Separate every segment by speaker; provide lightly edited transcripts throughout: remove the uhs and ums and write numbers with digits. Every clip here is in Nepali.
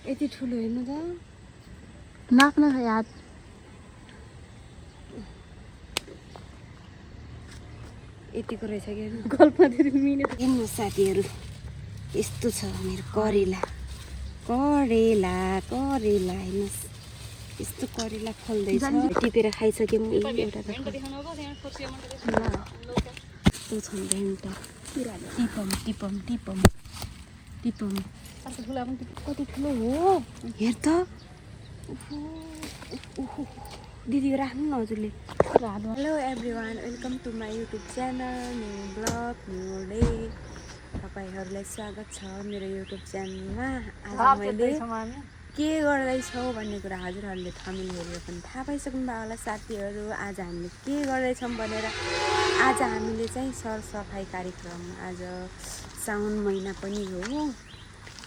Speaker 1: यति ठुलो हेर्नु त
Speaker 2: नाप्न याद
Speaker 1: यतिको रहेछ कि गल्पमा हेर्नु साथीहरू यस्तो छ मेरो करेला करेला करेला हेर्नुहोस् यस्तो करेला खोल्दैछ टिपेर खाइसक्यौँ एउटा त यस्तो छ भेन्टा टिपम टिपम टिपम टिपम कति ठुलो हो हेर त दिदी राख्नु न हजुरले hello everyone welcome to my YouTube channel new vlog new day तपाईँहरूलाई स्वागत छ मेरो युट्युब च्यानलमा आज मैले के गर्दैछौँ भन्ने कुरा हजुरहरूले थम्बनेल हेरेर पनि थाहा पाइसक्नु भयो होला साथीहरू आज हामीले के गर्दैछौँ भनेर आज हामीले चाहिँ सरसफाइ कार्यक्रम आज साउन महिना पनि हो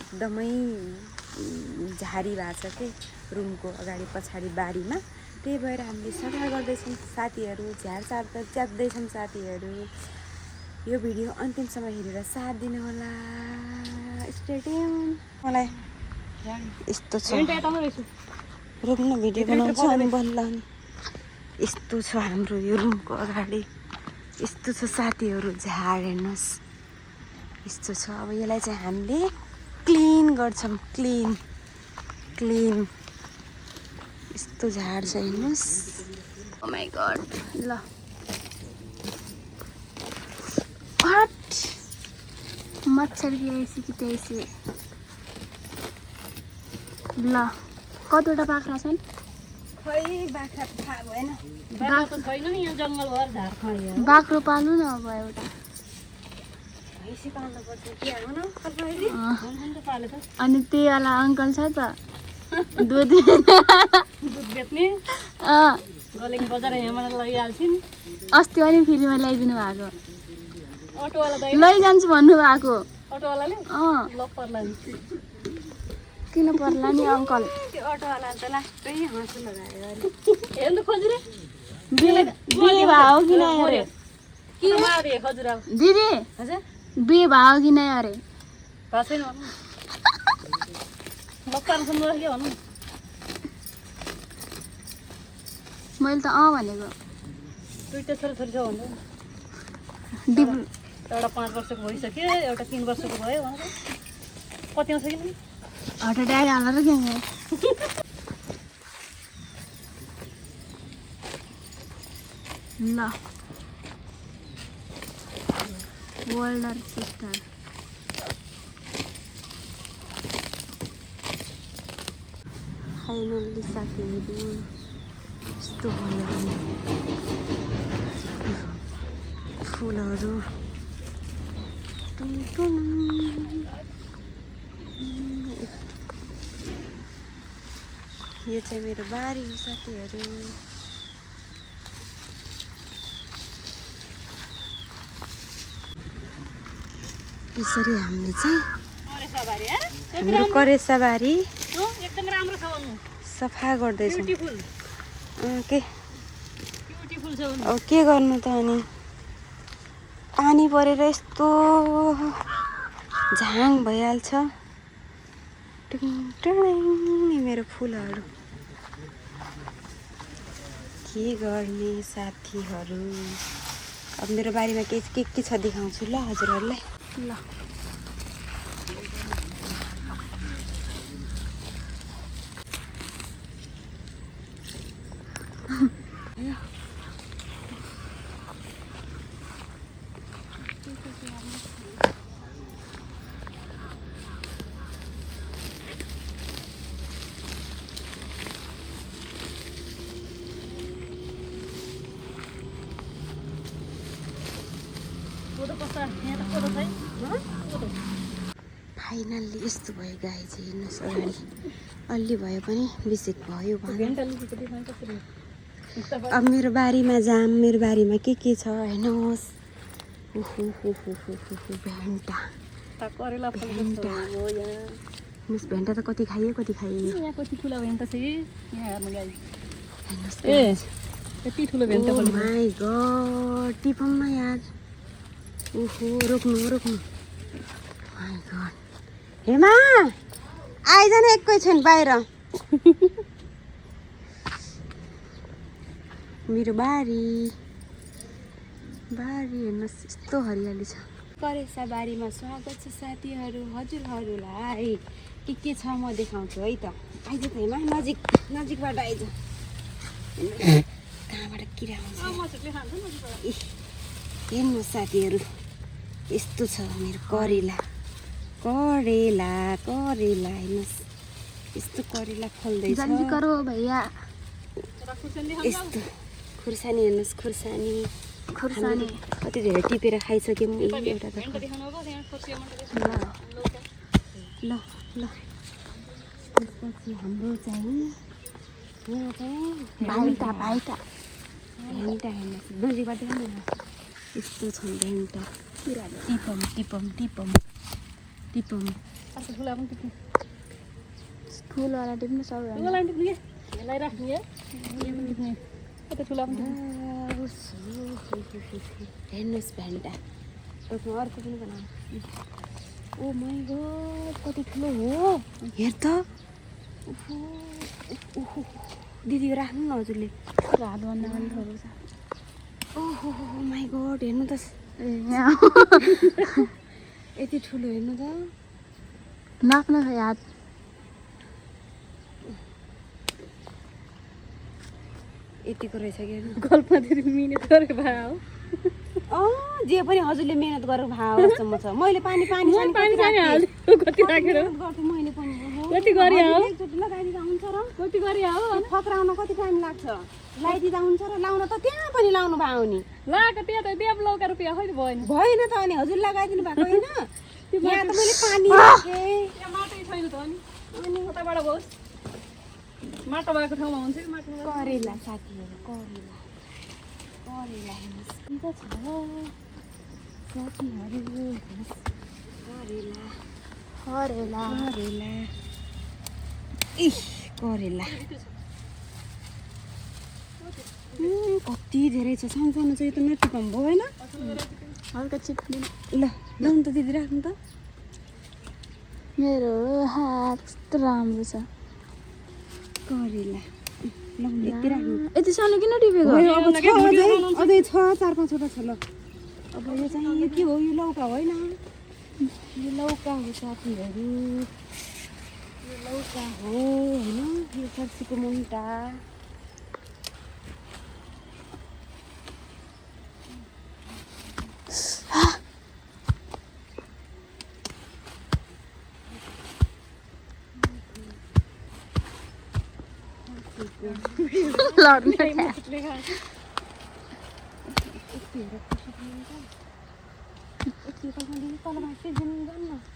Speaker 1: एकदमै झारी भएको छ कि रुमको अगाडि पछाडि बारीमा त्यही भएर हामीले सफा गर्दैछौँ साथीहरू झारसार त च्याप्दैछौँ साथीहरू यो भिडियो अन्तिमसम्म हेरेर साथ दिनु होला स्टेडियम मलाई यस्तो छ रुम भिडियो बनाउँछ अनि बल्ल अनि यस्तो छ हाम्रो यो रुमको अगाडि यस्तो छ साथीहरू झार हेर्नुहोस् यस्तो छ अब यसलाई चाहिँ हामीले क्लिन गर्छौँ क्लिन यस्तो झार छ हेर्नुहोस् ओ माई गड ल
Speaker 2: मच्छर भी ऐसी कि तैसी ल कतिवटा बाख्रा छन्
Speaker 1: खै बाख्रा थाहा भएन
Speaker 2: बाख्रो पाल्नु न अब एउटा
Speaker 1: भैँसी पाल्नुपर्छ के हो
Speaker 2: अनि त्यही वाला अङ्कल छ त दुध
Speaker 1: बेच्ने
Speaker 2: बजार
Speaker 1: यहाँबाट लगिहाल्छन्
Speaker 2: अस्ति अनि फ्रीमा ल्याइदिनु भएको लैजान्छु भन्नुभएको किन पर्ला नि अङ्कल
Speaker 1: अटोवाला त लास्टै हाँसो लगायो
Speaker 2: बिहे भयो कि नै अरे दिदी बिहे भयो कि नै अरे मैले त भनेको
Speaker 1: दुईटा छोराछोरी छ भन्दा एउटा 5 वर्षको भइसक्यो एउटा 3 वर्षको भयो कति आउँछ कि
Speaker 2: हट ड्याग हालेर के ल वर्ल्डर सिस्टर
Speaker 1: फाइनल्ली साथीहरू यस्तो भयो फुलहरू यो चाहिँ मेरो बारी हो साथीहरू यसरी हामीले चाहिँ हाम्रो करेसा बारी
Speaker 2: एकदम राम्रो छ भन्नु
Speaker 1: सफा गर्दैछौँ के
Speaker 2: ब्युटिफुल छ
Speaker 1: अब के गर्नु त अनि पानी परेर यस्तो झाङ भइहाल्छ मेरो फुलहरू के गर्ने साथीहरू अब मेरो बारीमा के छ देखाउँछु ल हजुरहरूलाई
Speaker 2: ल
Speaker 1: फाइनल्ली यस्तो भयो गाई चाहिँ हेर्नुहोस् अगाडि अलि भए पनि बिसेक भयो अब मेरो बारीमा जाम मेरो बारीमा के छ हेर्नुहोस् भेन्टा भेन्टा त कति खाइयो माई गड टिपम न यार रोक्नु माई गड हेमा आइज न एकैछिन बाहिर मेरो बारी हेर्नुहोस् यस्तो हरियाली छ करेसा बारीमा स्वागत छ साथीहरू हजुरहरूलाई के छ म देखाउँछु है त आइज त हेमा नजिकबाट आइज कहाँबाट किरा आउँछ हेर्नुहोस् साथीहरू यस्तो छ मेरो करेला हेर्नुहोस् यस्तो करेला फल्दैछ यस्तो खुर्सानी हेर्नुहोस् खुर्सानी कति धेरै टिपेर खाइसक्यौँ एउटा त ल त्यसपछि हाम्रो चाहिँ यहाँ चाहिँ भेन्टा हेर्नुहोस् नजिकबाट यस्तो छ भेन्टा टिपम
Speaker 2: ठुलोवाला टिप्नु सक्दैन
Speaker 1: हेर्नुहोस् भेन्टा अर्को पनि बनाऊ ओ माइ गड कति ठुलो हो हेर त दिदी राख्नु न हजुरले
Speaker 2: हात भन्दा पनि ठुलो छ
Speaker 1: ओहो माइ गड हेर्नु त यति ठुलो हेर्नु त
Speaker 2: नाप्न खै हात
Speaker 1: यतिको रहेछ कि
Speaker 2: गल्पमा मिहिनेत गरेको भए हो
Speaker 1: जे पनि हजुरले मिहिनेत गरेर भाव जस्तो म छ मैले पानी
Speaker 2: कति राखेर
Speaker 1: गर्थेँ मैले पनि
Speaker 2: कति गरिहाल
Speaker 1: एकचोटि लगाइदिँदा हुन्छ र
Speaker 2: कति गरिहाल
Speaker 1: फक्राउन कति टाइम लाग्छ लगाइदिँदा हुन्छ र लाउन त त्यहाँ पनि लाउनु भयो नि
Speaker 2: लाएको त्यहाँ लौका रुपियाँ खै भएन
Speaker 1: त अनि हजुर लगाइदिनु भएको होइन यहाँ त मैले पानी राखेँ
Speaker 2: त्यहाँ माटै छैन त अनि कताबाट होस् माटो भएको ठाउँमा हुन्छ
Speaker 1: करेला साथीहरू करेला हेर्नुहोस् के त छ साथीहरू करेला करेला कति धेरै छ सानो सानो चाहिँ यो त नटिपम भयो होइन
Speaker 2: हल्का चिप्लिनु
Speaker 1: ल लाउनु त दिदी राख्नु त
Speaker 2: मेरो हात कस्तो राम्रो छ
Speaker 1: करेला लाउनु यति राख्नु
Speaker 2: यति सानो किन टिपेको
Speaker 1: अझै छ 4-5वटा छ ल अब यो चाहिँ यो के हो यो लौका होइन यो लौका हो साथीहरू यो लौका हो होइन यो फर्सीको मुन्टा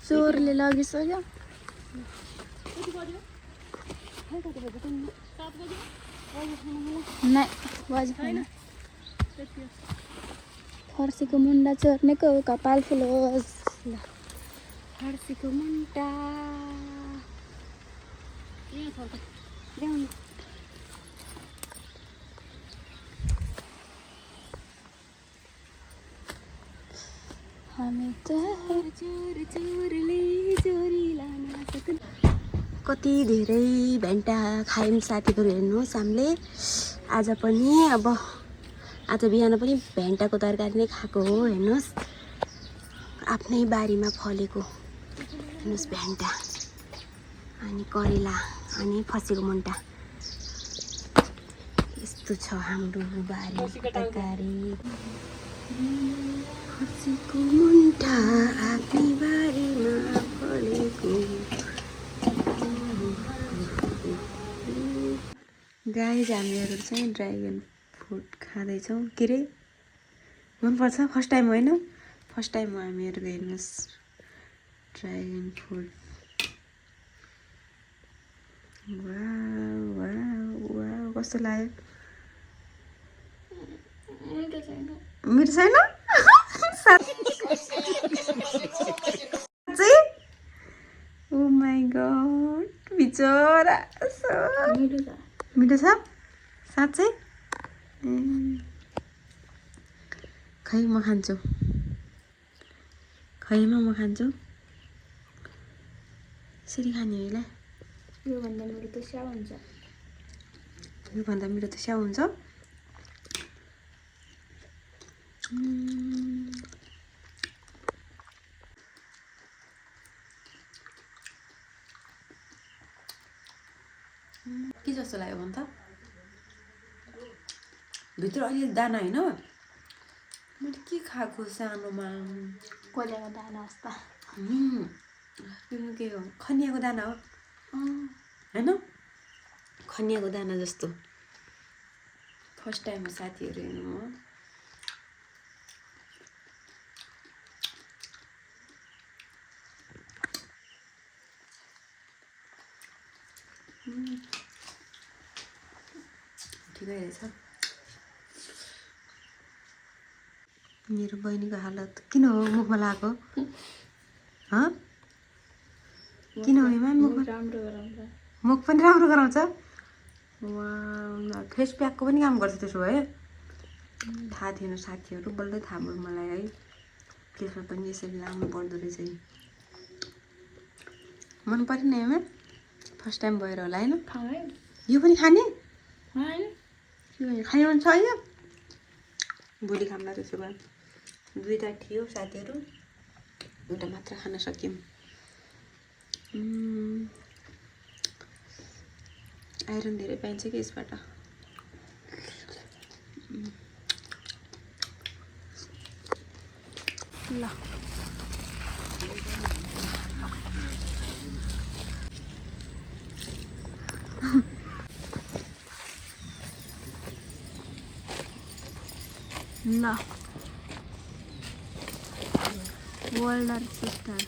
Speaker 2: चोरले लगिसक्यो बजी छैन फर्सीको मुन्डा चोर्नेको कपाल फुलोस्
Speaker 1: ल फर्सीको मुन्टा ल्याउनु
Speaker 2: हामी त
Speaker 1: कति धेरै भेन्टा खायौँ साथीहरू हेर्नुहोस् हामीले आज पनि आज बिहान पनि भेन्टाको तरकारी नै खाएको हो हेर्नुहोस् आफ्नै बारीमा फलेको हेर्नुहोस् भेन्टा अनि करेला अनि फर्सीको मुन्टा यस्तो छ हाम्रो बारी तरकारी फर्सीको मुन्टा आफ्नै बारीमा फलेको गाइज हामीहरू चाहिँ ड्र्यागन फ्रुट खाँदैछौँ के अरे मनपर्छ फर्स्ट टाइम होइन फर्स्ट टाइम हो हामीहरू हेर्नुहोस् ड्र्यागन फ्रुट वाउ कस्तो लाग्यो मिठो छैन ओ माई गड बिचरा मिठो छ साँच्चै खै म खान्छु यसरी खाने होला
Speaker 2: योभन्दा मेरो त स्याउ हुन्छ
Speaker 1: योभन्दा मेरो त स्याउ हुन्छ के जस्तो लाग्यो भन त भित्र अहिले दाना होइन मैले के खाएको सानोमा
Speaker 2: कोल्याको दाना जस्ता
Speaker 1: के हो खनियाको दाना हो होइन खनियाको दाना जस्तो फर्स्ट टाइम हो साथीहरू हेर्नु म ठिकै रहेछ मेरो बहिनीको हालत किन हो मुखमा लगाएको किन हो हेमा मुखमा
Speaker 2: राम्रो गराउँछ
Speaker 1: मुख पनि राम्रो गराउँछ फेस प्याकको पनि काम गर्छ त्यसो भए थाहा थिएन साथीहरू बल्ल थाहा भयो मलाई है त्यसमा पनि यसरी लाउनु पर्दो रहेछ मन परेन हेमा फर्स्ट टाइम भएर होला होइन यो पनि खाने खाने मन छ यो भोलि खाउँला त्यसो भए दुईवटा थियो साथीहरू एउटा मात्र खान सक्यौँ आइरन धेरै पाइन्छ कि यसबाट ल ल वर्ल्डर सिस्टर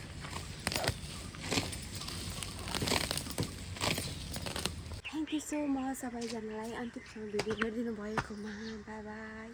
Speaker 1: थ्याङ्क यू सो मच सबैजनालाई अन्तिमसम्म भिडियो हेरिदिनु भएकोमा बाई बाई